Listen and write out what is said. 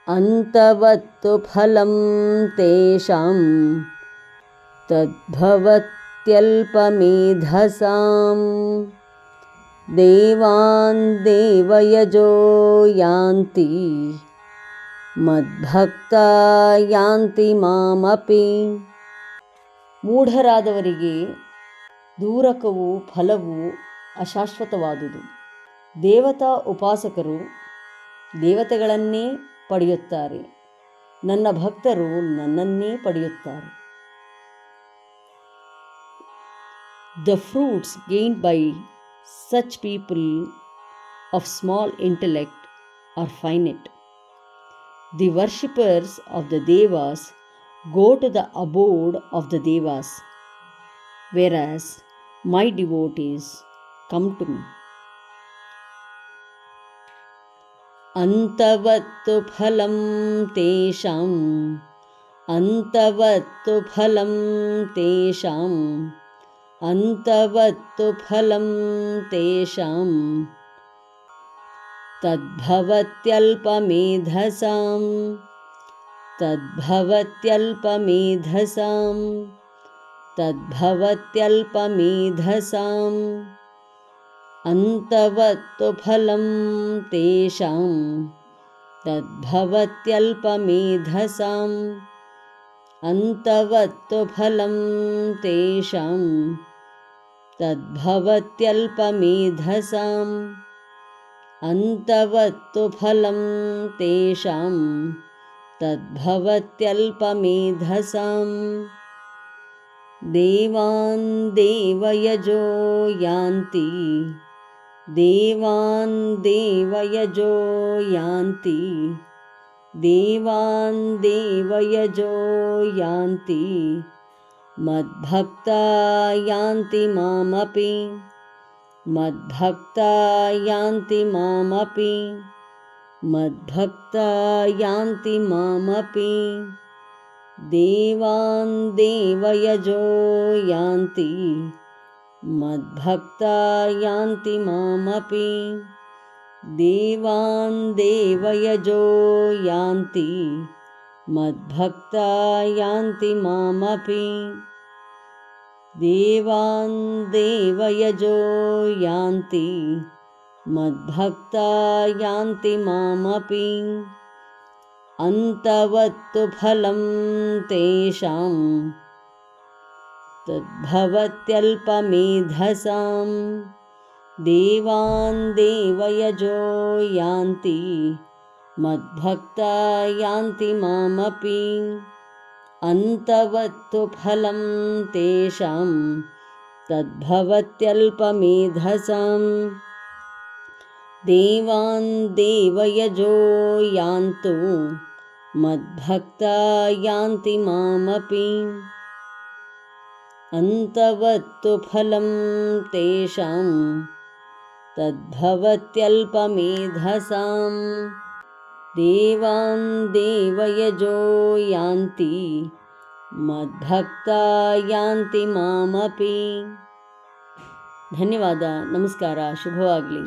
ಅಂತವತ್ತು ಫಲಂ ತೇಷಾಂ ತದ್ಭವತ್ಯಲ್ಪಮೇಧಸಾಂ ದೇವಾನ್ ದೇವಯಜೋ ಯಾಂತಿ ಮದ್ಭಕ್ತಾ ಯಾಂತಿ ಮಾಮಪಿ. ಮೂಢರಾದವರಿಗೆ ದೂರಕವು ಫಲವು ಅಶಾಶ್ವತವಾದುದು. ದೇವತಾ ಉಪಾಸಕರು ದೇವತೆಗಳನ್ನೇ ಪಡೆಯುತ್ತಾರೆ, ನನ್ನ ಭಕ್ತರು ನನ್ನನ್ನೇ ಪಡೆಯುತ್ತಾರೆ. The fruits gained by such people of small intellect are finite. The worshippers of the Devas go to the abode of the Devas, whereas my devotees come to me. ಅಂತವತ್ತು ಫಲಂ ತೇಷಾಂ ಅಂತವತ್ತು ಫಲಂ ತೇಷಾಂ ಅಂತವತ್ತು ಫಲಂ ತೇಷಾಂ ತದ್ಭವತ್ಯಲ್ಪಮೇಧಸಾಂ ತದ್ಭವತ್ಯಲ್ಪಮೇಧಸಾಂ ತದ್ಭವತ್ಯಲ್ಪಮೇಧಸಾಂ ಅಂತವತ್ತು ಫಲಂ ತೇಷಾಂ ತದ್ಭವತ್ಯಲ್ಪಮೇಧಸಾಂ ಅಂತವತ್ತು ಫಲಂ ತೇಷಾಂ ತದ್ಭವತ್ಯಲ್ಪಮೇಧಸಾಂ ಅಂತವತ್ತು ಫಲಂ ತೇಷಾಂ ತದ್ಭವತ್ಯಲ್ಪಮೇಧಸಾಂ ದೇವಾನ್ ದೇವಯಜೋ ಯಾಂತಿ ದೇವಾನ್ ದೇವಯಜೋ ಯಾಂತಿ ದೇವಾನ್ ದೇವಯಜೋ ಯಾಂತಿ ಮದ್ಭಕ್ತಾ ಯಾಂತಿ ಮಾಮಪಿ ಮದ್ಭಕ್ತಾ ಯಾಂತಿ ಮಾಮಪಿ ಮದ್ಭಕ್ತಾ ಯಾಂತಿ ಮಾಮಪಿ ದೇವಾನ್ ದೇವಯಜೋ ಯಾಂತಿ ಮದ್ಭಕ್ತಾ ಯಾಂತಿ ಮಾಮಪಿ ದೇವಾನ್ ದೇವಯಜೋ ಯಾಂತಿ ಮದ್ಭಕ್ತಾ ಯಾಂತಿ ಮಾಮಪಿ ದೇವಾನ್ ದೇವಯಜೋ ಯಾಂತಿ ಮದ್ಭಕ್ತಾ ಯಾಂತಿ ಮಾಮಪಿ ಅಂತವತ್ತು ಫಲಂ ತೇಷಾಂ ತದ್ಭವತ್ಯಲ್ಪಮೇಧಸಾಂ ದೇವಾನ್ ದೇವಯಜೋ ಯಾಂತಿ ಮದ್ಭಕ್ತಾ ಯಾಂತಿ ಮಾಮಪಿ ಅಂತವತ್ತು ಫಲಂ ತೇಷಾಂ ತದ್ಭವತ್ಯಲ್ಪಮೇಧಸಾಂ ದೇವಾನ್ ದೇವಯಜೋ ಯಾಂತು ಮದ್ಭಕ್ತಾ ಯಾಂತಿ ಮಾಮಪಿ ಅಂತವತ್ತು ಫಲಂ ತೇಷಾಂ ತದ್ಭವತ್ಯಲ್ಪಮೇಧಸಾಂ ದೇವಾನ್ ದೇವಯಜೋ ಯಾಂತಿ ಮದ್ಭಕ್ತಾ ಯಾಂತಿ ಮಾಮಪಿ. ಧನ್ಯವಾದ. ನಮಸ್ಕಾರ. ಶುಭವಾಗಲಿ.